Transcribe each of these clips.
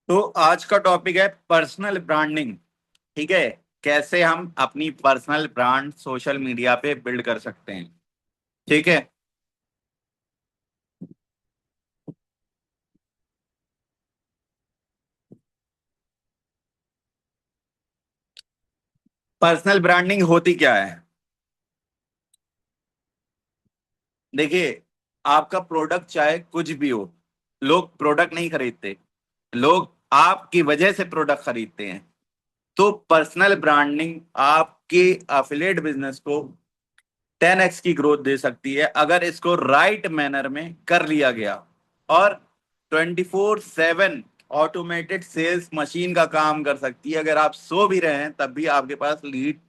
तो आज का टॉपिक है पर्सनल ब्रांडिंग। ठीक है। कैसे हम अपनी पर्सनल ब्रांड सोशल मीडिया पे बिल्ड कर सकते हैं। ठीक है। पर्सनल ब्रांडिंग होती क्या है? देखिए, आपका प्रोडक्ट चाहे कुछ भी हो, लोग प्रोडक्ट नहीं खरीदते, लोग आपकी वजह से प्रोडक्ट खरीदते हैं। तो पर्सनल ब्रांडिंग आपके अफिलिएट बिजनेस को 10x की ग्रोथ दे सकती है अगर इसको राइट मैनर में कर लिया गया। और 24/7 ऑटोमेटेड सेल्स मशीन का काम कर सकती है। अगर आप सो भी रहे हैं तब भी आपके पास लीड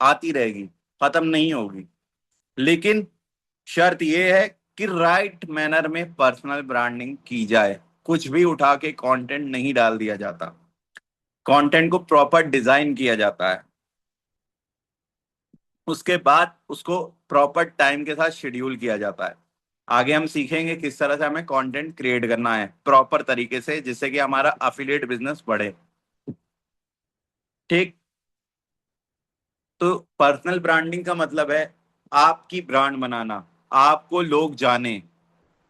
आती रहेगी, खत्म नहीं होगी। लेकिन शर्त यह है कि राइट मैनर में पर्सनल ब्रांडिंग की जाए। कुछ भी उठा के कंटेंट नहीं डाल दिया जाता, कंटेंट को प्रॉपर डिजाइन किया जाता है। उसके बाद उसको प्रॉपर टाइम के साथ शेड्यूल किया जाता है। आगे हम सीखेंगे किस तरह से हमें कंटेंट क्रिएट करना है प्रॉपर तरीके से, जिससे कि हमारा अफिलिएट बिजनेस बढ़े। ठीक। तो पर्सनल ब्रांडिंग का मतलब है आपकी ब्रांड बनाना, आपको लोग जाने।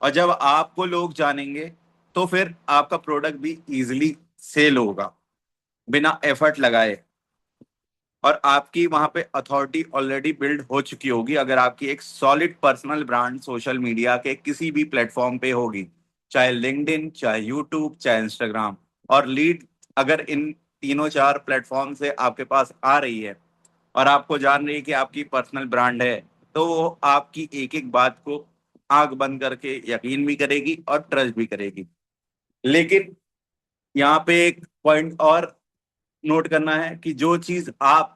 और जब आपको लोग जानेंगे तो फिर आपका प्रोडक्ट भी इजीली सेल होगा बिना एफर्ट लगाए। और आपकी वहां पे अथॉरिटी ऑलरेडी बिल्ड हो चुकी होगी अगर आपकी एक solid personal brand social media के किसी भी प्लेटफॉर्म पे होगी, चाहे लिंक्डइन, चाहे यूट्यूब, चाहे इंस्टाग्राम। और लीड अगर इन तीनों चार प्लेटफॉर्म से आपके पास आ रही है और आपको जान रही है कि आपकी पर्सनल ब्रांड है, तो वो आपकी एक एक बात को आंख बंद करके यकीन भी करेगी और ट्रस्ट भी करेगी। लेकिन यहाँ पे एक पॉइंट और नोट करना है कि जो चीज आप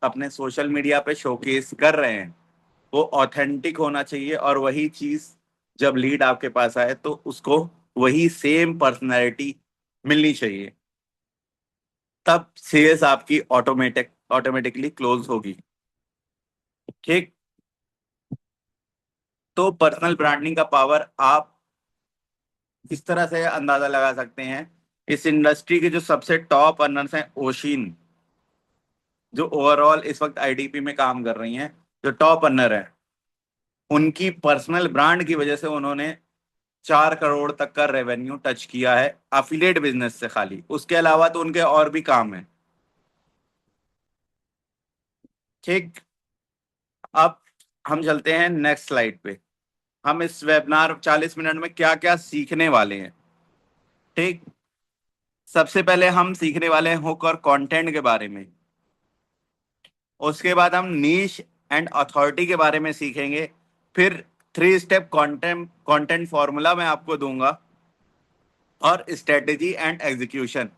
अपने सोशल मीडिया पे शोकेस कर रहे हैं वो ऑथेंटिक होना चाहिए। और वही चीज जब लीड आपके पास आए तो उसको वही सेम पर्सनैलिटी मिलनी चाहिए। तब सेल्स आपकी ऑटोमेटिकली क्लोज होगी। ठीक। तो पर्सनल ब्रांडिंग का पावर आप इस तरह से अंदाजा लगा सकते हैं। इस इंडस्ट्री के जो सबसे टॉप अर्नर्स हैं, ओशिन, जो ओवरऑल इस वक्त आईडीपी में काम कर रही हैं, जो टॉप अर्नर है, उनकी पर्सनल ब्रांड की वजह से उन्होंने 4 करोड़ तक का रेवेन्यू टच किया है अफिलिएट बिजनेस से खाली। उसके अलावा तो उनके और भी काम है। ठीक। अब हम चलते हैं नेक्स्ट स्लाइड पे। हम इस वेबिनार 40 मिनट में क्या क्या सीखने वाले हैं। ठीक। सबसे पहले हम सीखने वाले हैं हुक और कंटेंट के बारे में। उसके बाद हम नीश एंड अथॉरिटी के बारे में सीखेंगे। फिर 3 स्टेप कंटेंट कंटेंट फॉर्मूला मैं आपको दूंगा, और स्ट्रेटेजी एंड एग्जीक्यूशन।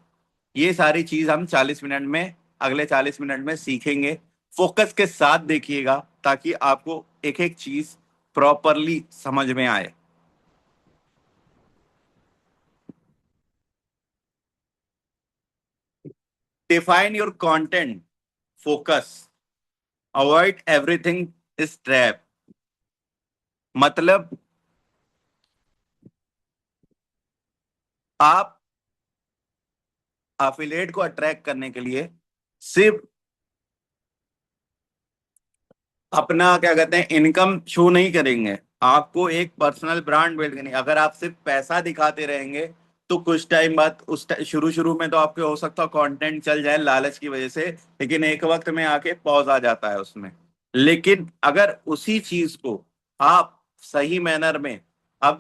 ये सारी चीज हम 40 मिनट में, अगले 40 मिनट में सीखेंगे। फोकस के साथ देखिएगा ताकि आपको एक एक चीज प्रॉपरली समझ में आए। Define your content, focus, avoid everything is trap. मतलब आप अफिलिएट को अट्रैक्ट करने के लिए सिर्फ अपना क्या कहते हैं इनकम शो नहीं करेंगे, आपको एक पर्सनल ब्रांड बिल्ड करनी। अगर आप सिर्फ पैसा दिखाते रहेंगे तो कुछ टाइम बाद शुरू शुरू में तो आपके हो सकता है कंटेंट चल जाए लालच की वजह से, लेकिन एक वक्त में आके पॉज आ जाता है उसमें। लेकिन अगर उसी चीज को आप सही मैनर में, अब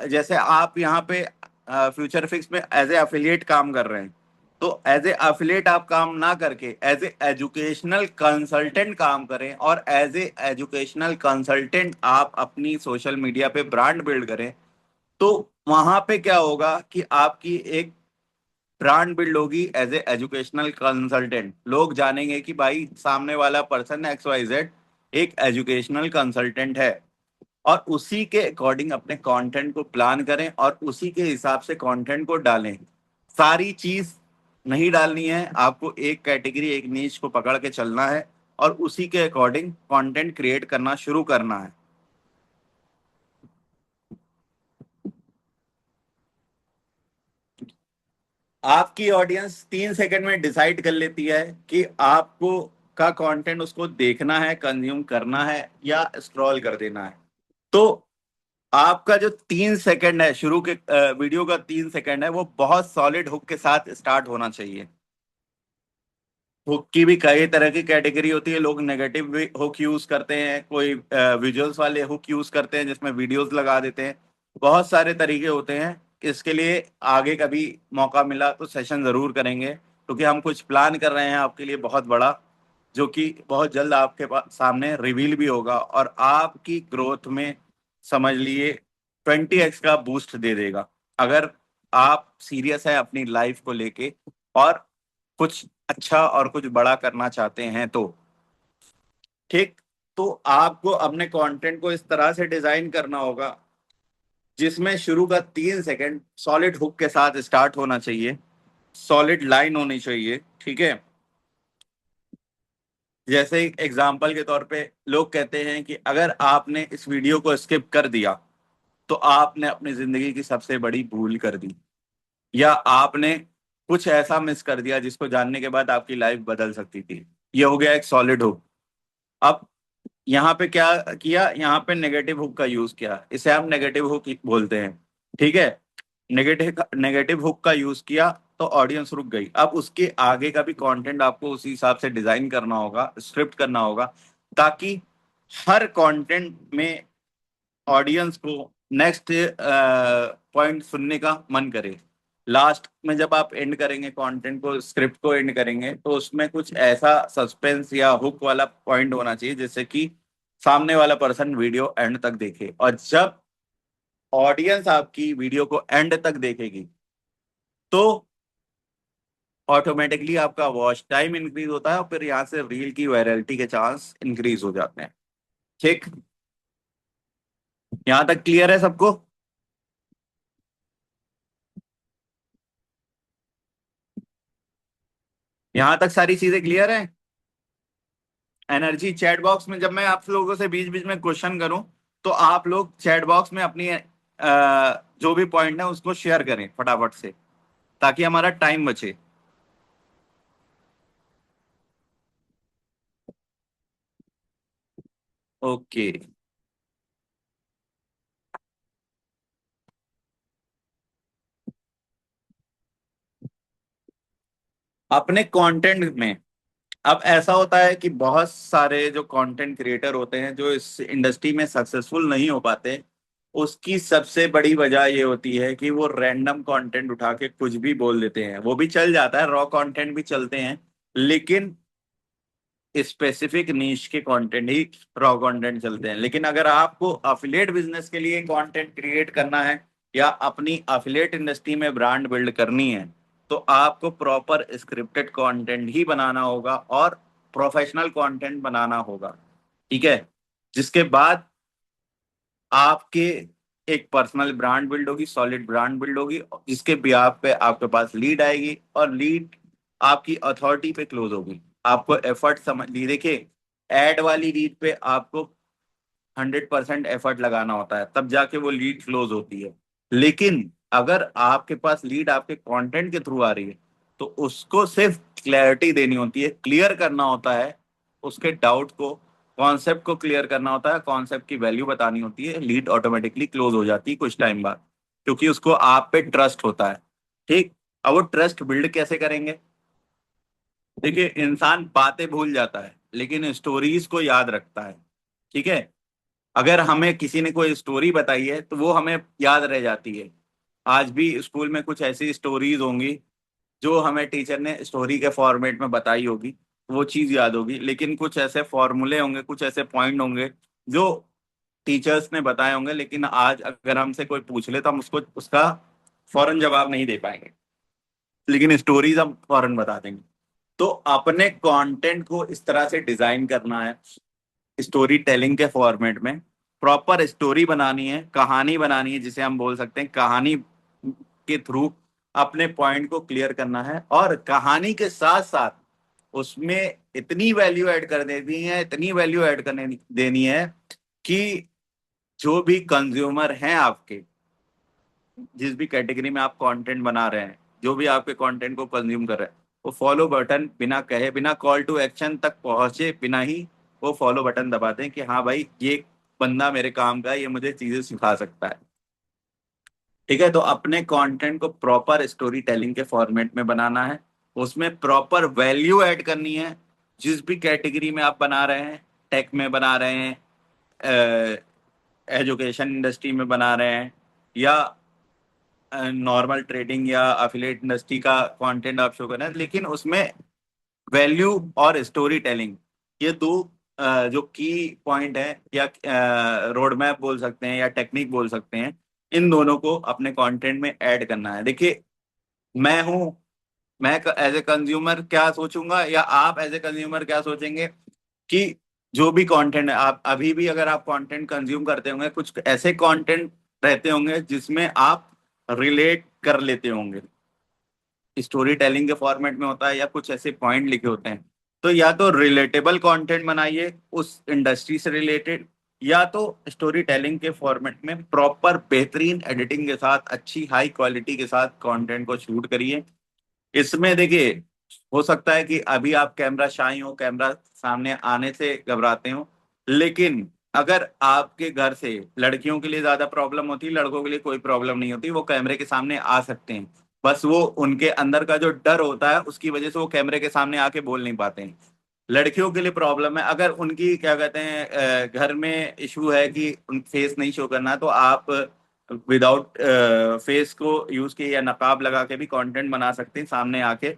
जैसे आप यहाँ पे फ्यूचर फिक्स में एज ए अफिलिएट काम कर रहे हैं, तो एज ए एफिलिएट आप काम ना करके एज ए एजुकेशनल कंसल्टेंट काम करें, और एज ए एजुकेशनल कंसल्टेंट आप अपनी सोशल मीडिया पे ब्रांड बिल्ड करें। तो वहां पे क्या होगा कि आपकी एक ब्रांड बिल्ड होगी एज ए एजुकेशनल कंसल्टेंट। लोग जानेंगे कि भाई सामने वाला पर्सन XYZ एक एजुकेशनल कंसल्टेंट है। और उसी के अकॉर्डिंग अपने कंटेंट को प्लान करें और उसी के हिसाब से कंटेंट को डालें। सारी चीज नहीं डालनी है, आपको एक कैटेगरी एक नीच को पकड़ के चलना है और उसी के अकॉर्डिंग कंटेंट क्रिएट करना शुरू करना है। आपकी ऑडियंस 3 सेकंड में डिसाइड कर लेती है कि आपको का कंटेंट उसको देखना है, कंज्यूम करना है या स्क्रॉल कर देना है। तो आपका जो 3 सेकंड है शुरू के वीडियो का 3 सेकंड है, वो बहुत सॉलिड हुक के साथ स्टार्ट होना चाहिए। हुक की भी कई तरह की कैटेगरी होती है। लोग नेगेटिव भी हुक यूज करते हैं, कोई विजुअल्स वाले हुक यूज करते हैं जिसमें वीडियोस लगा देते हैं। बहुत सारे तरीके होते हैं। इसके लिए आगे कभी मौका मिला तो सेशन जरूर करेंगे, क्योंकि हम कुछ प्लान कर रहे हैं आपके लिए बहुत बड़ा, जो कि बहुत जल्द आपके पास सामने रिवील भी होगा और आपकी ग्रोथ में समझ लिए 20x का बूस्ट दे देगा, अगर आप सीरियस है अपनी लाइफ को लेके और कुछ अच्छा और कुछ बड़ा करना चाहते हैं तो। ठीक। तो आपको अपने कंटेंट को इस तरह से डिजाइन करना होगा जिसमें शुरू का 3 सेकंड सॉलिड हुक के साथ स्टार्ट होना चाहिए, सॉलिड लाइन होनी चाहिए। ठीक है। जैसे एग्जाम्पल के तौर पे लोग कहते हैं कि अगर आपने इस वीडियो को स्किप कर दिया तो आपने अपनी जिंदगी की सबसे बड़ी भूल कर दी, या आपने कुछ ऐसा मिस कर दिया जिसको जानने के बाद आपकी लाइफ बदल सकती थी। ये हो गया एक सॉलिड हुक। अब यहाँ पे क्या किया, यहाँ पे नेगेटिव हुक का यूज किया, इसे हम नेगेटिव हुक बोलते हैं। ठीक है। नेगेटिव नेगेटिव हुक का यूज किया तो ऑडियंस रुक गई। अब उसके आगे का भी कंटेंट आपको उसी हिसाब से डिजाइन करना होगा, स्क्रिप्ट करना होगा, ताकि हर कंटेंट में ऑडियंस को नेक्स्ट पॉइंट सुनने का मन करे। लास्ट में जब आप एंड करेंगे कंटेंट को, स्क्रिप्ट को एंड करेंगे, तो उसमें कुछ ऐसा सस्पेंस या हुक वाला पॉइंट होना चाहिए जिससे कि सामने वाला पर्सन वीडियो एंड तक देखे। और जब ऑडियंस आपकी वीडियो को एंड तक देखेगी तो ऑटोमेटिकली आपका वॉच टाइम इंक्रीज होता है और फिर यहाँ से रील की वायरलिटी के चांस इंक्रीज हो जाते हैं। ठीक। यहाँ तक क्लियर है सबको? यहाँ तक सारी चीजें क्लियर है? एनर्जी चैट बॉक्स में जब मैं आप लोगों से बीच बीच में क्वेश्चन करूं तो आप लोग चैट बॉक्स में अपनी जो भी पॉइंट है उसको शेयर करें फटाफट से, ताकि हमारा टाइम बचे। ओके। अपने कंटेंट में अब ऐसा होता है कि बहुत सारे जो कंटेंट क्रिएटर होते हैं जो इस इंडस्ट्री में सक्सेसफुल नहीं हो पाते, उसकी सबसे बड़ी वजह ये होती है कि वो रैंडम कंटेंट उठा के कुछ भी बोल देते हैं। वो भी चल जाता है, रॉ कंटेंट भी चलते हैं, लेकिन स्पेसिफिक नीश के कंटेंट ही रॉ कंटेंट चलते हैं। लेकिन अगर आपको अफिलिएट बिजनेस के लिए कंटेंट क्रिएट करना है या अपनी अफिलिएट इंडस्ट्री में ब्रांड बिल्ड करनी है, तो आपको प्रॉपर स्क्रिप्टेड कंटेंट ही बनाना होगा और प्रोफेशनल कंटेंट बनाना होगा। ठीक है। जिसके बाद आपके एक पर्सनल ब्रांड बिल्ड होगी, सॉलिड ब्रांड बिल्ड होगी, जिसके बिहाफ पे आपके पास लीड आएगी और लीड आपकी अथॉरिटी पे क्लोज होगी। आपको एफर्ट समझ ली, देखिए एड वाली लीड पे आपको 100% एफर्ट लगाना होता है, तब जाके वो लीड क्लोज होती है। लेकिन अगर आपके पास लीड आपके कंटेंट के थ्रू आ रही है तो उसको सिर्फ क्लैरिटी देनी होती है, क्लियर करना होता है उसके डाउट को, कॉन्सेप्ट को क्लियर करना होता है, कॉन्सेप्ट की वैल्यू बतानी होती है, लीड ऑटोमेटिकली क्लोज हो जाती है कुछ टाइम बाद, क्योंकि उसको आप पे ट्रस्ट होता है। ठीक। अब वो ट्रस्ट बिल्ड कैसे करेंगे? देखिए इंसान बातें भूल जाता है लेकिन स्टोरीज को याद रखता है। ठीक है। अगर हमें किसी ने कोई स्टोरी बताई है तो वो हमें याद रह जाती है। आज भी स्कूल में कुछ ऐसी स्टोरीज होंगी जो हमें टीचर ने स्टोरी के फॉर्मेट में बताई होगी, वो चीज याद होगी। लेकिन कुछ ऐसे फॉर्मूले होंगे, कुछ ऐसे पॉइंट होंगे जो टीचर्स ने बताए होंगे, लेकिन आज अगर हमसे कोई पूछ ले तो हम उसको उसका फौरन जवाब नहीं दे पाएंगे, लेकिन स्टोरीज हम फौरन बता देंगे। तो अपने कंटेंट को इस तरह से डिजाइन करना है, स्टोरी टेलिंग के फॉर्मेट में प्रॉपर स्टोरी बनानी है, कहानी बनानी है, जिसे हम बोल सकते हैं कहानी के थ्रू अपने पॉइंट को क्लियर करना है। और कहानी के साथ साथ उसमें इतनी वैल्यू ऐड कर देनी है, इतनी वैल्यू ऐड करने देनी है कि जो भी कंज्यूमर हैं आपके, जिस भी कैटेगरी में आप कंटेंट बना रहे हैं, जो भी आपके कंटेंट को कंज्यूम कर रहा है, वो फॉलो बटन बिना कहे, बिना कॉल टू एक्शन तक पहुंचे बिना ही वो फॉलो बटन दबाते हैं कि हाँ भाई ये बंदा मेरे काम का है, ये मुझे चीजें सिखा सकता है। ठीक है, तो अपने कंटेंट को प्रॉपर स्टोरी टेलिंग के फॉर्मेट में बनाना है, उसमें प्रॉपर वैल्यू ऐड करनी है। जिस भी कैटेगरी में आप बना रहे हैं, टेक में बना रहे हैं, एजुकेशन इंडस्ट्री में बना रहे हैं, या नॉर्मल ट्रेडिंग या अफिलिएट इंडस्ट्री का कंटेंट आप शो कर रहे हैं, लेकिन उसमें वैल्यू और स्टोरी टेलिंग, ये दो जो की पॉइंट है, या रोड मैप बोल सकते हैं या टेक्निक बोल सकते हैं, इन दोनों को अपने कंटेंट में ऐड करना है। देखिए, मैं हूं, मैं एज ए कंज्यूमर क्या सोचूंगा या आप एज ए कंज्यूमर क्या सोचेंगे, कि जो भी कंटेंट है, आप अभी भी अगर आप कंटेंट कंज्यूम करते होंगे, कुछ ऐसे कंटेंट रहते होंगे जिसमें आप रिलेट कर लेते होंगे, स्टोरी टेलिंग के फॉर्मेट में होता है या कुछ ऐसे पॉइंट लिखे होते हैं। तो या तो रिलेटेबल कंटेंट बनाइए उस इंडस्ट्री से रिलेटेड, या तो स्टोरी टेलिंग के फॉर्मेट में प्रॉपर बेहतरीन एडिटिंग के साथ, अच्छी हाई क्वालिटी के साथ कंटेंट को शूट करिए। इसमें देखिए, हो सकता है कि अभी आप कैमरा शाई हो, कैमरा सामने आने से घबराते हो, लेकिन अगर आपके घर से, लड़कियों के लिए ज्यादा प्रॉब्लम होती है, लड़कों के लिए कोई प्रॉब्लम नहीं होती, वो कैमरे के सामने आ सकते हैं, बस वो उनके अंदर का जो डर होता है उसकी वजह से वो कैमरे के सामने आके बोल नहीं पाते हैं। लड़कियों के लिए प्रॉब्लम है, अगर उनकी क्या कहते हैं घर में इशू है कि उन फेस नहीं शो करना, तो आप विदाउट फेस को यूज किए या नकाब लगा के भी कंटेंट बना सकते हैं सामने आके।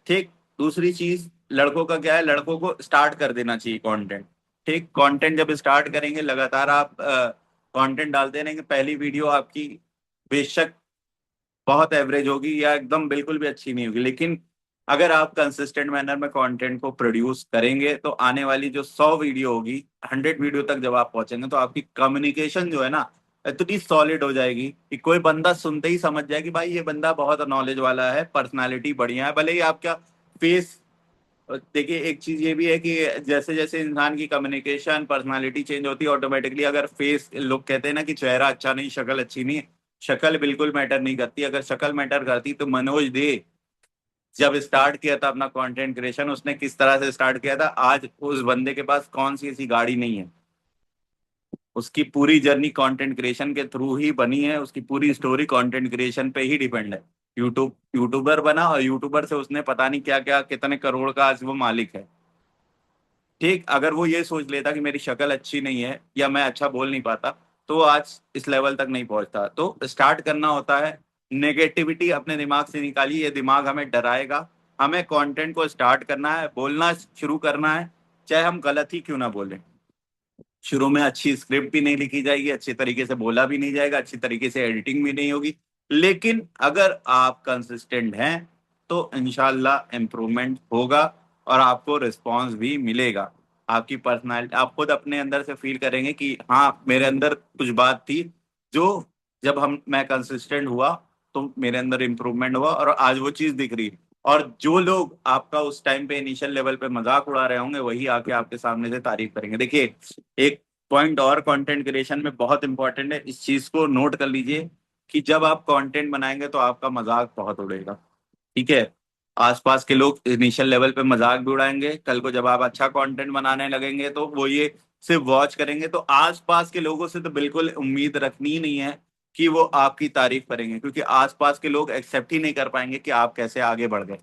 ठीक। दूसरी चीज, लड़कों का क्या है, लड़कों को स्टार्ट कर देना चाहिए कंटेंट। ठीक, कंटेंट जब स्टार्ट करेंगे, लगातार आप कंटेंट डालते रहेंगे, पहली वीडियो आपकी बेशक बहुत एवरेज होगी या एकदम बिल्कुल भी अच्छी नहीं होगी, लेकिन अगर आप कंसिस्टेंट मैनर में कंटेंट को प्रोड्यूस करेंगे, तो आने वाली जो 100 वीडियो होगी, 100 वीडियो तक जब आप पहुंचेंगे, तो आपकी कम्युनिकेशन जो है ना, इतनी सॉलिड हो जाएगी कि कोई बंदा सुनते ही समझ जाए कि भाई ये बंदा बहुत नॉलेज वाला है, पर्सनालिटी बढ़िया है, भले ही आपका फेस। देखिए, एक चीज ये भी है कि जैसे जैसे इंसान की कम्युनिकेशन पर्सनालिटी चेंज होती है, ऑटोमेटिकली अगर फेस, लोग कहते हैं ना कि चेहरा अच्छा नहीं, शक्ल अच्छी नहीं, शक्ल बिल्कुल मैटर नहीं करती। अगर शक्ल मैटर करती तो मनोज दे जब स्टार्ट किया था अपना कंटेंट क्रिएशन, उसने किस तरह से स्टार्ट किया था, आज उस बंदे के पास कौन सी ऐसी गाड़ी नहीं है। उसकी पूरी जर्नी कंटेंट क्रिएशन के थ्रू ही बनी है, उसकी पूरी स्टोरी कंटेंट क्रिएशन पे ही डिपेंड है। यूट्यूबर बना, और यूट्यूबर से उसने पता नहीं क्या क्या कितने करोड़ का आज वो मालिक है। ठीक, अगर वो ये सोच लेता कि मेरी शक्ल अच्छी नहीं है या मैं अच्छा बोल नहीं पाता, तो वो आज इस लेवल तक नहीं पहुंचता। तो स्टार्ट करना होता है, नेगेटिविटी अपने दिमाग से निकालिए, ये दिमाग हमें डराएगा। हमें कंटेंट को स्टार्ट करना है, बोलना शुरू करना है, चाहे हम गलत ही क्यों ना बोलें। शुरू में अच्छी स्क्रिप्ट भी नहीं लिखी जाएगी, अच्छी तरीके से बोला भी नहीं जाएगा, अच्छी तरीके से एडिटिंग भी नहीं होगी, लेकिन अगर आप कंसिस्टेंट हैं तो इंशाल्लाह इम्प्रूवमेंट होगा, और आपको रिस्पॉन्स भी मिलेगा। आपकी पर्सनालिटी, आप खुद अपने अंदर से फील करेंगे कि हाँ, मेरे अंदर कुछ बात थी, जो जब मैं कंसिस्टेंट हुआ तो मेरे अंदर इम्प्रूवमेंट हुआ, और आज वो चीज दिख रही है। और जो लोग आपका उस टाइम पे इनिशियल लेवल पे मजाक उड़ा रहे होंगे, वही आके आपके सामने से तारीफ करेंगे। देखिए, एक पॉइंट और कंटेंट क्रिएशन में बहुत इंपॉर्टेंट है, इस चीज को नोट कर लीजिए, कि जब आप कंटेंट बनाएंगे तो आपका मजाक बहुत उड़ेगा। ठीक है, आसपास के लोग इनिशियल लेवल पे मजाक भी उड़ाएंगे, कल को जब आप अच्छा कंटेंट बनाने लगेंगे तो वो ये सिर्फ वॉच करेंगे, तो आसपास के लोगों से तो बिल्कुल उम्मीद रखनी ही नहीं है कि वो आपकी तारीफ करेंगे, क्योंकि आसपास के लोग एक्सेप्ट ही नहीं कर पाएंगे कि आप कैसे आगे बढ़ गए।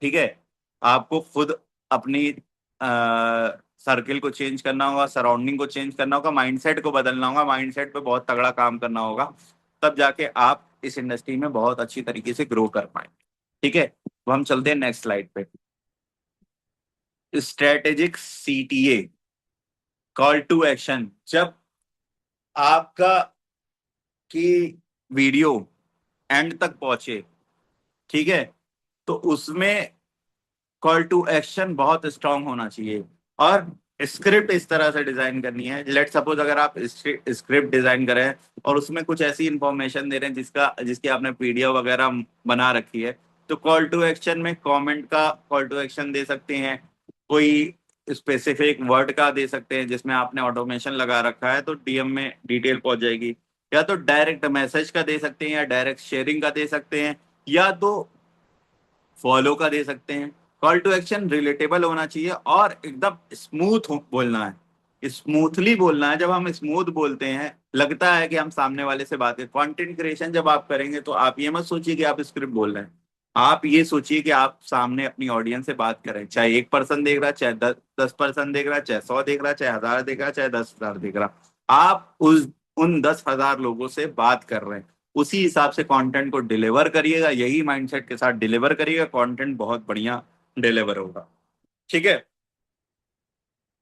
ठीक है, आपको खुद अपनी सर्किल को चेंज करना होगा, सराउंडिंग को चेंज करना होगा, माइंडसेट को बदलना होगा, माइंडसेट पे बहुत तगड़ा काम करना होगा, तब जाके आप इस इंडस्ट्री में बहुत अच्छी तरीके से ग्रो कर पाए। ठीक है, तो हम चलते हैं नेक्स्ट स्लाइड पे। Strategic CTA, call to action, जब आपका की वीडियो एंड तक पहुंचे, ठीक है, तो उसमें कॉल टू एक्शन बहुत स्ट्रांग होना चाहिए, और स्क्रिप्ट इस तरह से डिजाइन करनी है। लेट सपोज अगर आप स्क्रिप्ट डिजाइन करें और उसमें कुछ ऐसी इंफॉर्मेशन दे रहे हैं जिसकी आपने पीडीएफ वगैरह बना रखी है, तो कॉल टू एक्शन में कमेंट का कॉल टू एक्शन दे सकते हैं, कोई स्पेसिफिक वर्ड का दे सकते हैं, जिसमें आपने ऑटोमेशन लगा रखा है तो डीएम में डिटेल पहुंच जाएगी, या तो डायरेक्ट मैसेज का दे सकते हैं, या डायरेक्ट शेयरिंग का दे सकते हैं, या तो फॉलो का दे सकते हैं। कॉल टू एक्शन रिलेटेबल होना चाहिए और एकदम स्मूथ बोलना है, स्मूथली बोलना है। जब हम स्मूथ बोलते हैं लगता है कि हम सामने वाले से बात करें। कंटेंट क्रिएशन जब आप करेंगे तो आप ये मत सोचिए कि आप स्क्रिप्ट बोल रहे हैं, आप ये सोचिए कि आप सामने अपनी ऑडियंस से बात करें। चाहे 1 पर्सन देख रहा है, चाहे 10 पर्सन देख रहा है, चाहे 100 देख रहा है, चाहे 1000 देख रहा है, चाहे 10,000 देख रहा है, आप उस उन 10,000 लोगों से बात कर रहे हैं। उसी हिसाब से कंटेंट को डिलीवर करिएगा, यही माइंडसेट के साथ डिलीवर करिएगा, कंटेंट बहुत बढ़िया डिलीवर होगा। ठीक है,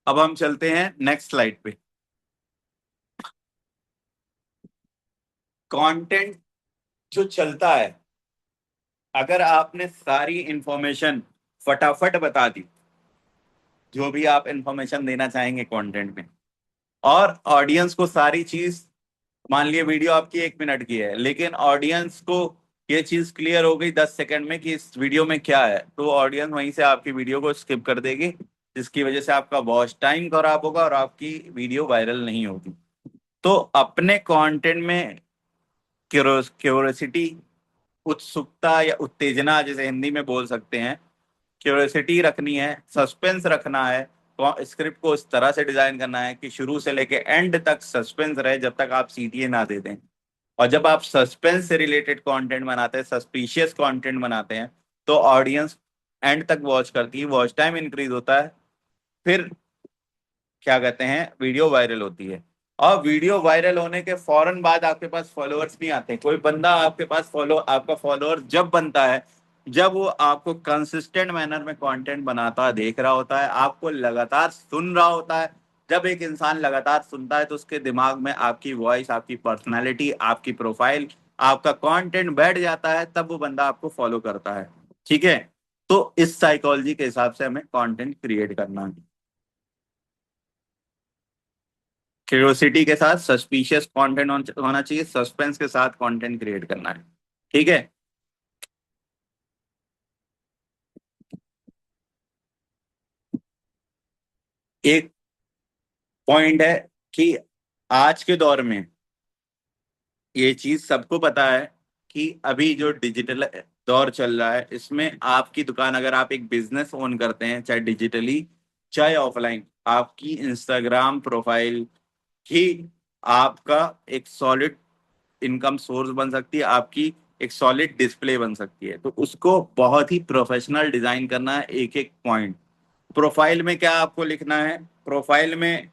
अब हम चलते हैं नेक्स्ट स्लाइड पे। कंटेंट जो चलता है, अगर आपने सारी इंफॉर्मेशन फटाफट बता दी, जो भी आप इंफॉर्मेशन देना चाहेंगे कंटेंट में, और ऑडियंस को सारी चीज, मान लिया वीडियो आपकी 1 मिनट की है लेकिन ऑडियंस को ये चीज क्लियर हो गई 10 सेकंड में कि इस वीडियो में क्या है, तो ऑडियंस वहीं से आपकी वीडियो को स्किप कर देगी, जिसकी वजह से आपका वॉच टाइम खराब होगा और आपकी वीडियो वायरल नहीं होगी। तो अपने कंटेंट में क्यूरोसिटी, उत्सुकता या उत्तेजना जैसे हिंदी में बोल सकते हैं, क्यूरियोसिटी रखनी है, सस्पेंस रखना है। तो स्क्रिप्ट को इस तरह से डिजाइन करना है कि शुरू से लेके एंड तक सस्पेंस रहे, जब तक आप सीटीए ना दे दें। और जब आप सस्पेंस से रिलेटेड कंटेंट बनाते हैं, सस्पिशियस कंटेंट बनाते हैं, तो ऑडियंस एंड तक वॉच करती है, वॉच टाइम इंक्रीज होता है, फिर क्या कहते हैं, वीडियो वायरल होती है। और वीडियो वायरल होने के फौरन बाद आपके पास फॉलोअर्स नहीं आते। कोई बंदा आपके पास आपका फॉलोअर जब बनता है, जब वो आपको कंसिस्टेंट मैनर में कंटेंट बनाता देख रहा होता है, आपको लगातार सुन रहा होता है। जब एक इंसान लगातार सुनता है तो उसके दिमाग में आपकी वॉइस, आपकी पर्सनालिटी, आपकी प्रोफाइल, आपका कंटेंट बैठ जाता है, तब वो बंदा आपको फॉलो करता है। ठीक है, तो इस साइकोलॉजी के हिसाब से हमें कंटेंट क्रिएट करना है। क्यूरियोसिटी के साथ सस्पिशियस कंटेंट होना चाहिए, सस्पेंस के साथ कंटेंट क्रिएट करना है। ठीक है, एक पॉइंट है कि आज के दौर में ये चीज सबको पता है कि अभी जो डिजिटल दौर चल रहा है, इसमें आपकी दुकान, अगर आप एक बिजनेस ओन करते हैं, चाहे डिजिटली चाहे ऑफलाइन, आपकी इंस्टाग्राम प्रोफाइल ही आपका एक सॉलिड इनकम सोर्स बन सकती है, आपकी एक सॉलिड डिस्प्ले बन सकती है। तो उसको बहुत ही प्रोफेशनल डिजाइन करना है, एक एक पॉइंट। प्रोफाइल में क्या आपको लिखना है, प्रोफाइल में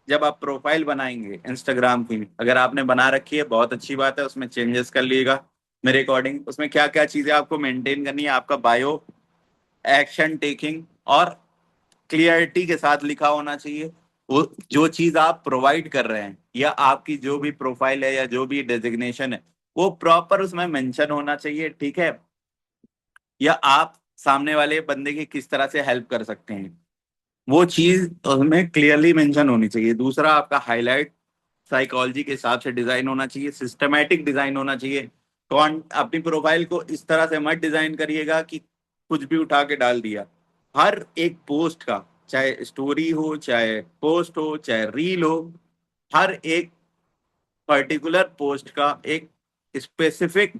जब आप प्रोफाइल बनाएंगे इंस्टाग्राम की, अगर आपने बना रखी है बहुत अच्छी बात है, उसमें चेंजेस कर लीजिएगा मेरे अकॉर्डिंग। उसमें क्या क्या चीजें आपको मेंटेन करनी है, आपका बायो, एक्शन टेकिंग और क्लियरिटी के साथ लिखा होना चाहिए। वो जो चीज आप प्रोवाइड कर रहे हैं, या आपकी जो भी प्रोफाइल है या जो भी डेजिग्नेशन है, वो प्रॉपर उसमें मेंशन होना चाहिए। ठीक है, या आप सामने वाले बंदे की किस तरह से हेल्प कर सकते हैं, वो चीज उसमें क्लियरली मेंशन होनी चाहिए। दूसरा, आपका हाईलाइट साइकोलॉजी के हिसाब से डिजाइन होना चाहिए, सिस्टमेटिक डिजाइन होना चाहिए। कौन अपनी प्रोफाइल को इस तरह से मत डिजाइन करिएगा कि कुछ भी उठा के डाल दिया। हर एक पोस्ट का, चाहे स्टोरी हो, चाहे पोस्ट हो, चाहे रील हो, हर एक पर्टिकुलर पोस्ट का एक स्पेसिफिक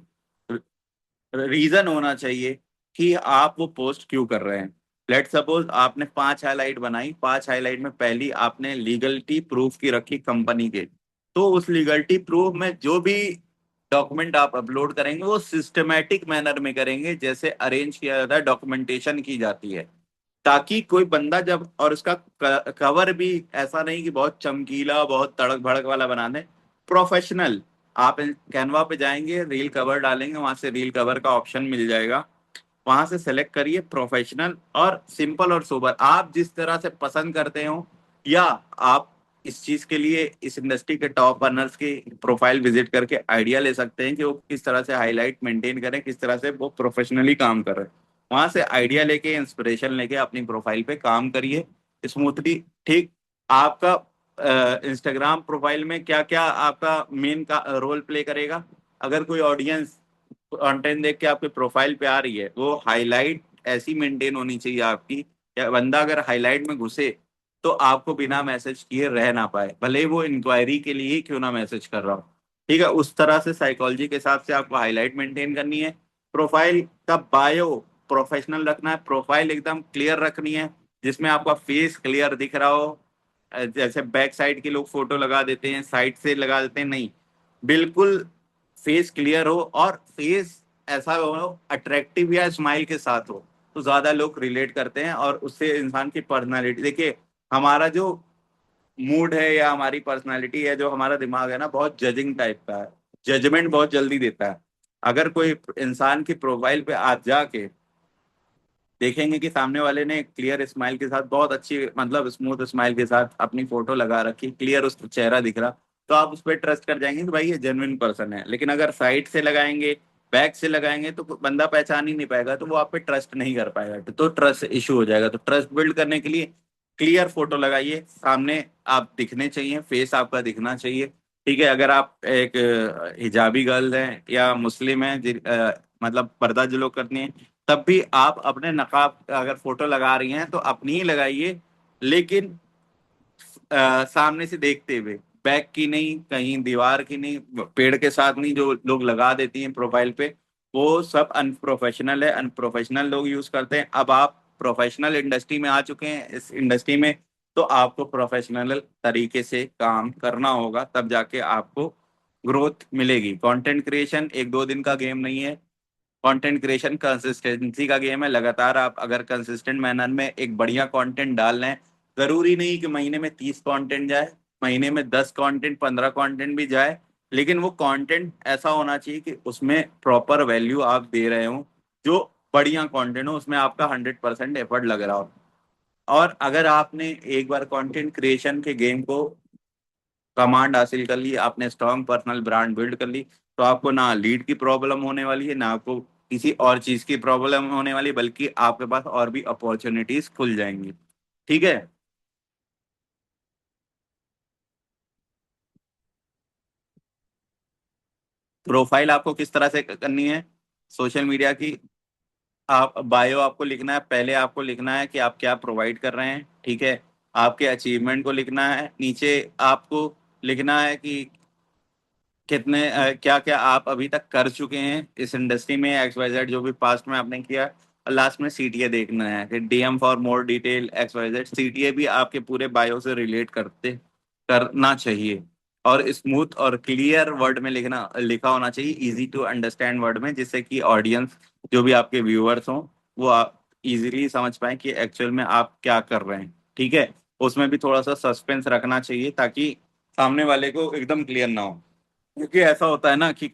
रीजन होना चाहिए कि आप वो पोस्ट क्यों कर रहे हैं। लेट सपोज आपने 5 हाईलाइट बनाई, 5 हाईलाइट में पहली आपने लीगलिटी प्रूफ की रखी कंपनी के, तो उस लीगलिटी प्रूफ में जो भी डॉक्यूमेंट आप अपलोड करेंगे वो सिस्टमेटिक मैनर में करेंगे, जैसे अरेंज किया जाता है, डॉक्यूमेंटेशन की जाती है, ताकि कोई बंदा जब, और उसका कवर भी ऐसा नहीं कि बहुत चमकीला, बहुत तड़क भड़क वाला बना दे, प्रोफेशनल। आप कैनवा पे जाएंगे, रील कवर डालेंगे, वहां से रील कवर का ऑप्शन मिल जाएगा, वहां से सेलेक्ट करिए प्रोफेशनल और सिंपल और सोबर, आप जिस तरह से पसंद करते हो। या आप इस चीज के लिए इस इंडस्ट्री के टॉप अर्नर्स की प्रोफाइल विजिट करके आइडिया ले सकते हैं कि वो किस तरह से हाईलाइट मेंटेन करें, किस तरह से वो प्रोफेशनली काम कर रहे हैं। वहां से आइडिया लेके, इंस्पिरेशन लेके अपनी प्रोफाइल पे काम करिए स्मूथली। ठीक, आपका इंस्टाग्राम प्रोफाइल में क्या क्या आपका मेन का रोल प्ले करेगा। अगर कोई ऑडियंस कंटेंट देख के आपके प्रोफाइल पे आ रही है, वो हाईलाइट ऐसी मेंटेन होनी चाहिए आपकी, या बंदा अगर हाईलाइट में घुसे तो आपको बिना मैसेज किए रह ना पाए, भले ही वो इंक्वायरी के लिए ही क्यों ना मैसेज कर रहा हो। ठीक है, उस तरह से साइकोलॉजी के हिसाब से आपको हाईलाइट मेंटेन करनी है। प्रोफाइल का बायो प्रोफेशनल रखना है, प्रोफाइल एकदम क्लियर रखनी है, जिसमें आपका फेस क्लियर दिख रहा हो। जैसे बैक साइड के लोग फोटो लगा देते हैं, साइड से लगा देते हैं, नहीं, बिल्कुल फेस क्लियर हो, और फेस ऐसा हो अट्रैक्टिव या स्माइल के साथ हो, तो ज्यादा लोग रिलेट करते हैं, और उससे इंसान की पर्सनालिटी, देखिए हमारा जो मूड है या हमारी पर्सनालिटी है, जो हमारा दिमाग है ना, बहुत जजिंग टाइप का है, जजमेंट बहुत जल्दी देता है। अगर कोई इंसान की प्रोफाइल पे आप जाके देखेंगे कि सामने वाले ने क्लियर स्माइल के साथ, बहुत अच्छी मतलब स्मूथ स्माइल के साथ अपनी फोटो लगा रखी, क्लियर उसका चेहरा दिख रहा, तो आप उस पर ट्रस्ट कर जाएंगे कि भाई ये जेन्युइन पर्सन है। लेकिन अगर साइड से लगाएंगे, बैक से लगाएंगे, तो बंदा पहचान ही नहीं पाएगा, तो वो आप पे ट्रस्ट नहीं कर पाएगा, तो ट्रस्ट इशू हो जाएगा। तो ट्रस्ट बिल्ड करने के लिए क्लियर फोटो लगाइए, सामने आप दिखने चाहिए, फेस आपका दिखना चाहिए। ठीक है, अगर आप एक हिजाबी गर्ल हैं या मुस्लिम हैं, मतलब पर्दा जो लोग करती हैं, तब भी आप अपने नकाब अगर फोटो लगा रही हैं तो अपनी ही लगाइए, लेकिन सामने से देखते हुए, बैक की नहीं, कहीं दीवार की नहीं, पेड़ के साथ नहीं, जो लोग लगा देती हैं प्रोफाइल पे, वो सब अनप्रोफेशनल है, अनप्रोफेशनल लोग यूज करते हैं। अब आप प्रोफेशनल इंडस्ट्री में आ चुके हैं, इस इंडस्ट्री में, तो आपको प्रोफेशनल तरीके से काम करना होगा, तब जाके आपको ग्रोथ मिलेगी। कंटेंट क्रिएशन एक दो दिन का गेम नहीं है, कंटेंट क्रिएशन कंसिस्टेंसी का गेम है। लगातार आप अगर कंसिस्टेंट मैनर में एक बढ़िया कंटेंट डाल रहे हैं, जरूरी नहीं कि महीने में 30 कंटेंट जाए, महीने में 10 कंटेंट, 15 कंटेंट भी जाए, लेकिन वो कंटेंट ऐसा होना चाहिए कि उसमें प्रॉपर वैल्यू आप दे रहे हो, जो बढ़िया कंटेंट हो, उसमें आपका 100% एफर्ट लग रहा हो। और अगर आपने एक बार कंटेंट क्रिएशन के गेम को कमांड हासिल कर ली, आपने स्ट्रॉन्ग पर्सनल ब्रांड बिल्ड कर ली, तो आपको ना लीड की प्रॉब्लम होने वाली है, ना आपको किसी और चीज की प्रॉब्लम होने वाली है, बल्कि आपके पास और भी अपॉर्चुनिटीज खुल जाएंगी। ठीक है। प्रोफाइल आपको किस तरह से करनी है सोशल मीडिया की? आप बायो आपको लिखना है, पहले आपको लिखना है कि आप क्या प्रोवाइड कर रहे हैं, ठीक है, आपके अचीवमेंट को लिखना है, नीचे आपको लिखना है कि कितने क्या क्या आप अभी तक कर चुके हैं इस इंडस्ट्री में, एक्स वाई जेड जो भी पास्ट में आपने किया। और लास्ट में सीटीए देखना है कि DM for more detail X Y Z, CTA भी आपके पूरे बायो से रिलेट करते करना चाहिए, और स्मूथ और क्लियर वर्ड में लिखना लिखा होना चाहिए, इजी टू अंडरस्टैंड वर्ड में, जिससे कि ऑडियंस जो भी आपके व्यूअर्स हों, वो आप इजीली समझ पाए कि एक्चुअल में आप क्या कर रहे हैं। ठीक है, उसमें भी थोड़ा सा सस्पेंस रखना चाहिए, ताकि सामने वाले को एकदम क्लियर ना हो। क्योंकि ऐसा होता है ना कि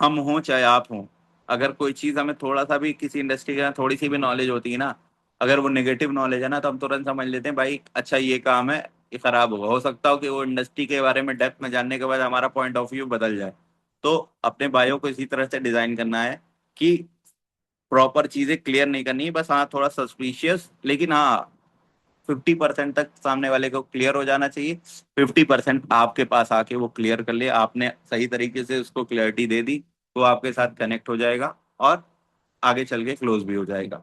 हम हों चाहे आप हों, अगर कोई चीज हमें थोड़ा सा भी किसी इंडस्ट्री का थोड़ी सी भी नॉलेज होती है ना, अगर वो नेगेटिव नॉलेज है ना, तो हम तुरंत समझ लेते हैं भाई अच्छा ये काम है, ये खराब होगा। हो सकता हो कि वो इंडस्ट्री के बारे में डेप्थ में जानने के बाद हमारा पॉइंट ऑफ व्यू बदल जाए। तो अपने बायो को इसी तरह से डिजाइन करना है कि प्रॉपर चीजें क्लियर नहीं करनी है, बस हाँ थोड़ा सस्पिशियस, लेकिन हाँ 50% तक सामने वाले को क्लियर हो जाना चाहिए, 50% आपके पास आके वो क्लियर कर ले, आपने सही तरीके से उसको क्लियरिटी दे दी, वो आपके साथ कनेक्ट हो जाएगा, और आगे चल के क्लोज भी हो जाएगा।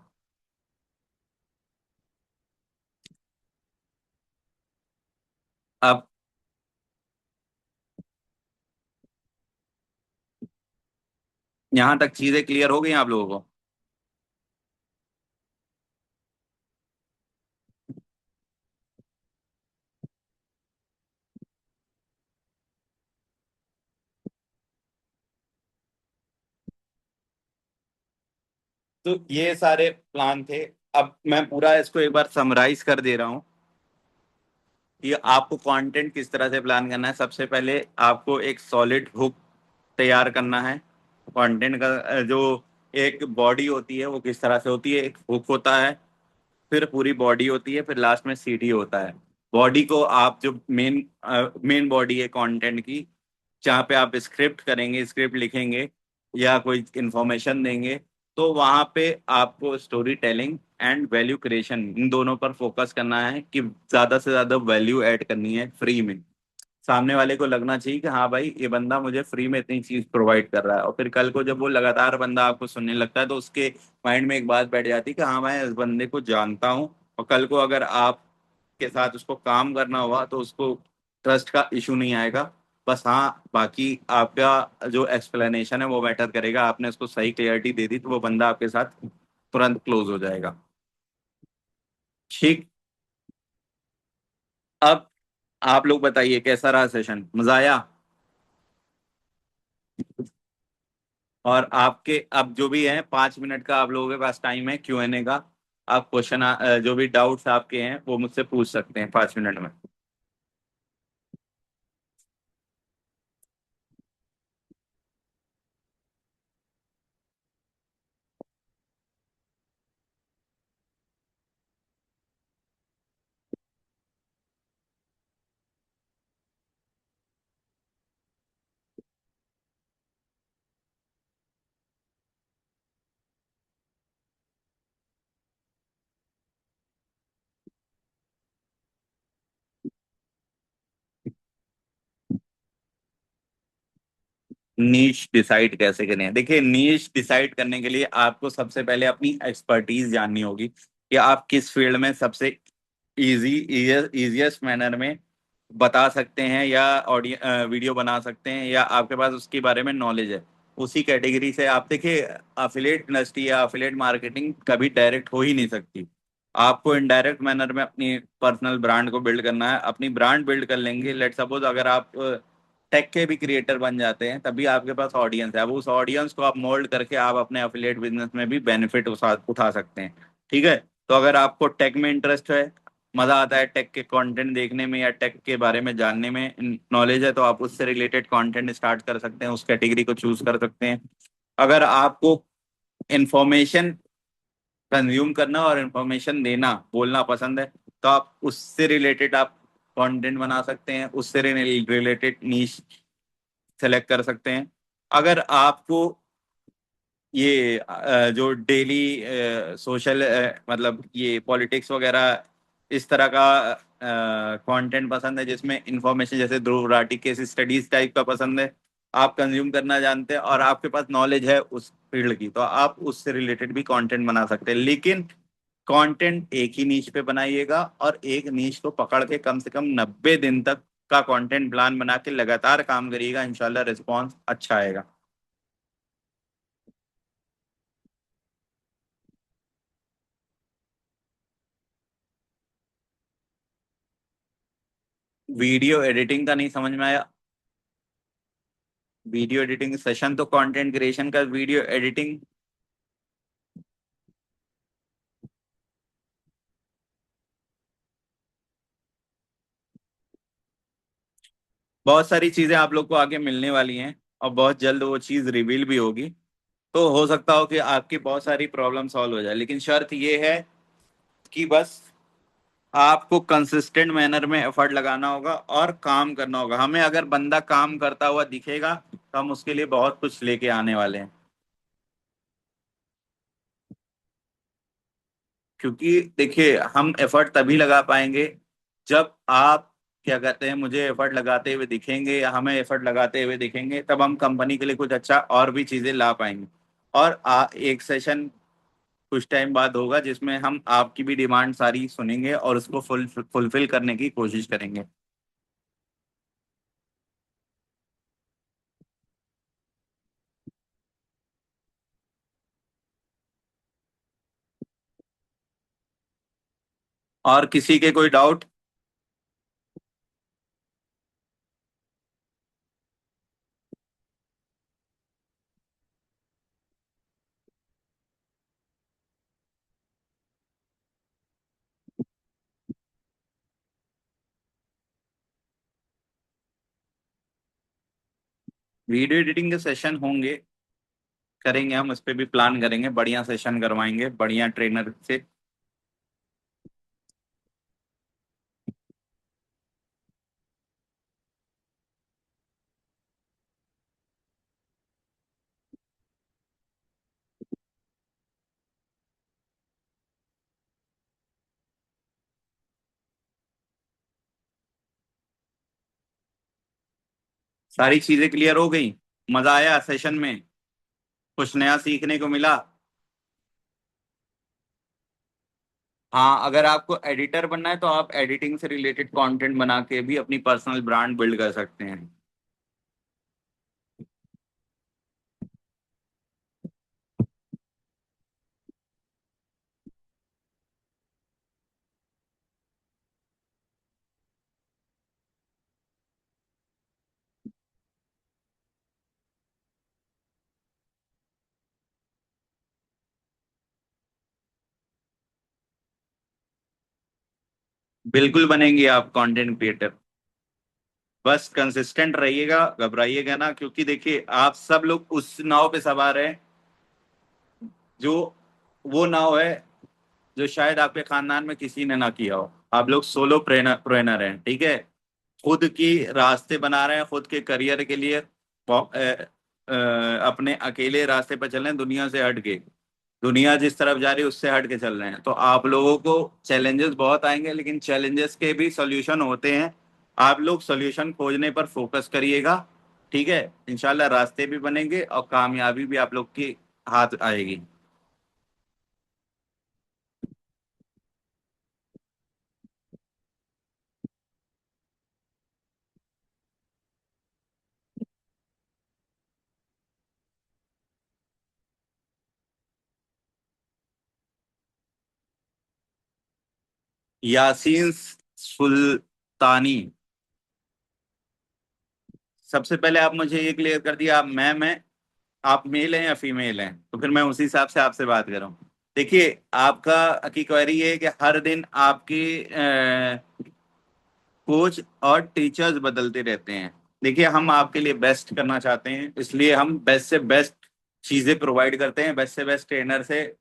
अब यहाँ तक चीजें क्लियर हो गई आप लोगों को? तो ये सारे प्लान थे। अब मैं पूरा इसको एक बार समराइज कर दे रहा हूँ कि आपको कंटेंट किस तरह से प्लान करना है। सबसे पहले आपको एक सॉलिड हुक तैयार करना है। कंटेंट का जो एक बॉडी होती है वो किस तरह से होती है, एक हुक होता है, फिर पूरी बॉडी होती है, फिर लास्ट में सीडी होता है। बॉडी को आप जो मेन बॉडी है कंटेंट की, जहाँ पे आप स्क्रिप्ट करेंगे, स्क्रिप्ट लिखेंगे या कोई इंफॉर्मेशन देंगे, तो वहां पे आपको story telling and value creation, इन दोनों पर फोकस करना है कि ज्यादा से ज्यादा वैल्यू ऐड करनी है फ्री में। सामने वाले को लगना चाहिए कि हाँ भाई ये बंदा मुझे फ्री में इतनी चीज प्रोवाइड कर रहा है, और फिर कल को जब वो लगातार बंदा आपको सुनने लगता है, तो उसके माइंड में एक बात बैठ जाती है कि हाँ मैं इस बंदे को जानता हूँ, और कल को अगर आप के साथ उसको काम करना हुआ तो उसको ट्रस्ट का इशू नहीं आएगा। बस हाँ बाकी आपका जो एक्सप्लेनेशन है वो मैटर करेगा, आपने उसको सही क्लियरिटी दे दी तो वो बंदा आपके साथ तुरंत क्लोज हो जाएगा। ठीक। अब आप लोग बताइए कैसा रहा सेशन, मजा आया? और आपके अब जो भी है 5 मिनट का आप लोगों के पास टाइम है Q&A का। आप क्वेश्चन जो भी डाउट्स आपके हैं वो मुझसे पूछ सकते हैं 5 मिनट में। नीश डिसाइड कैसे करें? देखिए, नीश डिसाइड करने के लिए आपको सबसे पहले अपनी एक्सपर्टीज जाननी होगी कि आप किस फील्ड में सबसे इजी इजिएस्ट मैनर में बता सकते हैं, या ऑडियो वीडियो बना सकते हैं, या आपके पास उसके बारे में नॉलेज है। उसी कैटेगरी से आप देखिए, अफिलिएट इंडस्ट्री या अफिलिएट मार्केटिंग कभी डायरेक्ट हो ही नहीं सकती। आपको इनडायरेक्ट मैनर में अपनी पर्सनल ब्रांड को बिल्ड करना है। अपनी ब्रांड बिल्ड कर लेंगे, लेट सपोज अगर आप टेक के भी क्रिएटर बन जाते हैं तभी आपके पास ऑडियंस है। अब उस ऑडियंस को आप मोल्ड करके आप अपने अफिलिएट बिजनेस में भी बेनिफिट उठा सकते हैं। ठीक है। तो अगर आपको टेक में इंटरेस्ट है, मजा आता है टेक के कंटेंट देखने में या टेक के बारे में जानने में नॉलेज है, तो आप उससे रिलेटेड कंटेंट स्टार्ट कर सकते हैं, उस कैटेगरी को चूज कर सकते हैं। अगर आपको इंफॉर्मेशन कंज्यूम करना और इंफॉर्मेशन देना बोलना पसंद है, तो आप उससे रिलेटेड आप कंटेंट बना सकते हैं, उससे रिलेटेड नीश सेलेक्ट कर सकते हैं। अगर आपको ये जो डेली सोशल मतलब ये पॉलिटिक्स वगैरह इस तरह का कंटेंट पसंद है जिसमें इंफॉर्मेशन, जैसे Dhruv Rathee case studies type का पसंद है, आप कंज्यूम करना जानते हैं और आपके पास नॉलेज है उस फील्ड की, तो आप उससे रिलेटेड भी कंटेंट बना सकते हैं। लेकिन कंटेंट एक ही नीच पे बनाइएगा, और एक नीच को पकड़ के कम से कम 90 दिन तक का कंटेंट प्लान बना के लगातार काम करिएगा, इंशाल्लाह रिस्पॉन्स अच्छा आएगा। वीडियो एडिटिंग का नहीं समझ में आया? वीडियो एडिटिंग सेशन तो कंटेंट क्रिएशन का, वीडियो एडिटिंग बहुत सारी चीजें आप लोग को आगे मिलने वाली हैं, और बहुत जल्द वो चीज रिवील भी होगी। तो हो सकता हो कि आपकी बहुत सारी प्रॉब्लम सॉल्व हो जाए, लेकिन शर्त ये है कि बस आपको कंसिस्टेंट मैनर में एफर्ट लगाना होगा और काम करना होगा। हमें अगर बंदा काम करता हुआ दिखेगा तो हम उसके लिए बहुत कुछ लेके आने वाले हैं। क्योंकि देखिए, हम एफर्ट तभी लगा पाएंगे जब आप क्या कहते हैं, मुझे एफर्ट लगाते हुए दिखेंगे या हमें एफर्ट लगाते हुए दिखेंगे, तब हम कंपनी के लिए कुछ अच्छा और भी चीजें ला पाएंगे। और एक सेशन कुछ टाइम बाद होगा जिसमें हम आपकी भी डिमांड सारी सुनेंगे और उसको फुलफिल करने की कोशिश करेंगे। और किसी के कोई डाउट? वीडियो एडिटिंग के सेशन होंगे, करेंगे हम, इस पे भी प्लान करेंगे, बढ़िया सेशन करवाएंगे बढ़िया ट्रेनर से। सारी चीजें क्लियर हो गई? मजा आया सेशन में? कुछ नया सीखने को मिला? हाँ, अगर आपको एडिटर बनना है तो आप एडिटिंग से रिलेटेड कंटेंट बना के भी अपनी पर्सनल ब्रांड बिल्ड कर सकते हैं। बिल्कुल बनेंगे आप कंटेंट क्रिएटर। बस कंसिस्टेंट रहिएगा, घबराइएगा ना, क्योंकि देखिए आप सब लोग उस नाव पे सवार हैं जो, वो नाव है जो शायद आपके खानदान में किसी ने ना किया हो। आप लोग सोलो प्रेरणर हैं, ठीक है। खुद की रास्ते बना रहे हैं, खुद के करियर के लिए अपने अकेले रास्ते पर चल रहे हैं, दुनिया से हट के। दुनिया जिस तरफ जा रही है उससे हट के चल रहे हैं, तो आप लोगों को चैलेंजेस बहुत आएंगे, लेकिन चैलेंजेस के भी सॉल्यूशन होते हैं। आप लोग सॉल्यूशन खोजने पर फोकस करिएगा, ठीक है। इंशाल्लाह रास्ते भी बनेंगे और कामयाबी भी आप लोग की हाथ आएगी। यासीन सुल्तानी। सबसे पहले आप मुझे ये क्लियर कर दिया, आप मैम हैं, आप मेल हैं या फीमेल हैं, तो फिर मैं उसी हिसाब से आपसे बात कर रहा हूँ। देखिए आपका की क्वेरी ये है कि हर दिन आपकी कोच और टीचर्स बदलते रहते हैं। देखिए हम आपके लिए बेस्ट करना चाहते हैं, इसलिए हम बेस्ट से बेस्ट चीजें प्रोवाइड करते हैं, बेस्ट से बेस्ट ट्रेनर से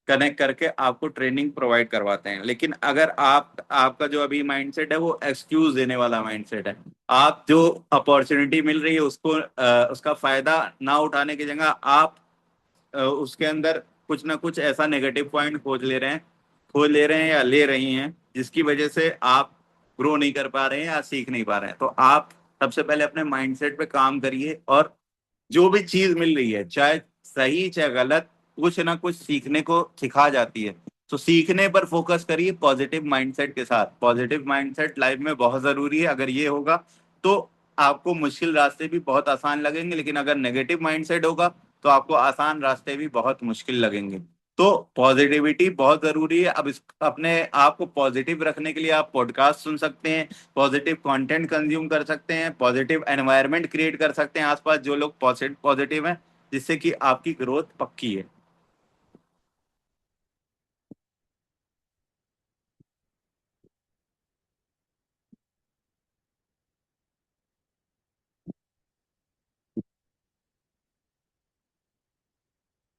कनेक्ट करके आपको ट्रेनिंग प्रोवाइड करवाते हैं। लेकिन अगर आप, आपका जो अभी माइंडसेट है वो एक्सक्यूज देने वाला माइंडसेट है। आप जो अपॉर्चुनिटी मिल रही है उसको उसका फायदा ना उठाने की जगह आप उसके अंदर कुछ ना कुछ ऐसा नेगेटिव पॉइंट खोज ले रहे हैं या ले रही हैं, जिसकी वजह से आप ग्रो नहीं कर पा रहे हैं या सीख नहीं पा रहे हैं। तो आप सबसे पहले अपने माइंडसेट पे काम करिए, और जो भी चीज मिल रही है, चाहे सही चाहे गलत, कुछ ना कुछ सीखने को सिखा जाती है। तो सीखने पर फोकस करिए पॉजिटिव माइंडसेट के साथ। पॉजिटिव माइंडसेट लाइफ में बहुत जरूरी है। अगर ये होगा तो आपको मुश्किल रास्ते भी बहुत आसान लगेंगे, लेकिन अगर नेगेटिव माइंडसेट होगा तो आपको आसान रास्ते भी बहुत मुश्किल लगेंगे। तो पॉजिटिविटी बहुत जरूरी है। अब इस अपने आप को पॉजिटिव रखने के लिए आप पॉडकास्ट सुन सकते हैं, पॉजिटिव कंटेंट कंज्यूम कर सकते हैं, पॉजिटिव एनवायरनमेंट क्रिएट कर सकते हैं आसपास जो लोग पॉजिटिव हैं, जिससे कि आपकी ग्रोथ पक्की है।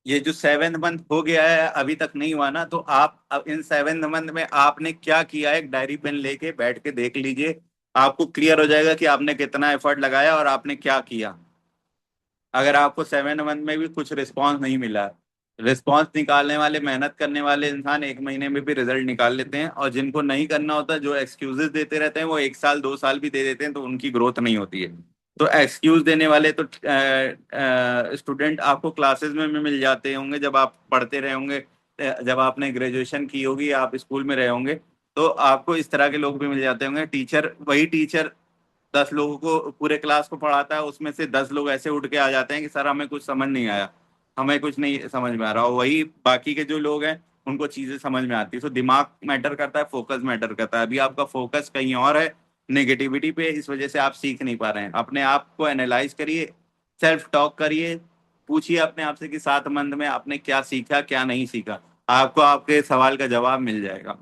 ये जो 7th मंथ हो गया है अभी तक नहीं हुआ ना, तो आप अब इन 7th मंथ में आपने क्या किया है, एक डायरी पेन लेके बैठ के देख लीजिए। आपको क्लियर हो जाएगा कि आपने कितना एफर्ट लगाया और आपने क्या किया। अगर आपको 7th मंथ में भी कुछ रिस्पॉन्स नहीं मिला, रिस्पॉन्स निकालने वाले, मेहनत करने वाले इंसान 1 महीने में भी रिजल्ट निकाल लेते हैं, और जिनको नहीं करना होता, जो एक्सक्यूजेस देते रहते हैं, वो 1 साल 2 साल भी दे देते हैं, तो उनकी ग्रोथ नहीं होती है। तो एक्सक्यूज देने वाले तो स्टूडेंट आपको क्लासेस में भी मिल जाते होंगे जब आप पढ़ते रहे होंगे। जब आपने ग्रेजुएशन की होगी, आप स्कूल में रहे होंगे, तो आपको इस तरह के लोग भी मिल जाते होंगे। टीचर, वही टीचर 10 लोगों को, पूरे क्लास को पढ़ाता है, उसमें से 10 लोग ऐसे उठ के आ जाते हैं कि सर हमें कुछ समझ नहीं आया, हमें कुछ नहीं समझ में आ रहा, और वही बाकी के जो लोग हैं उनको चीजें समझ में आती है। तो दिमाग मैटर करता है, फोकस मैटर करता है। अभी आपका फोकस कहीं और है, नेगेटिविटी पे, इस वजह से आप सीख नहीं पा रहे हैं। अपने आप को एनालाइज करिए, सेल्फ टॉक करिए, पूछिए अपने आप से कि 7 मंथ में आपने क्या सीखा क्या नहीं सीखा। आपको आपके सवाल का जवाब मिल जाएगा।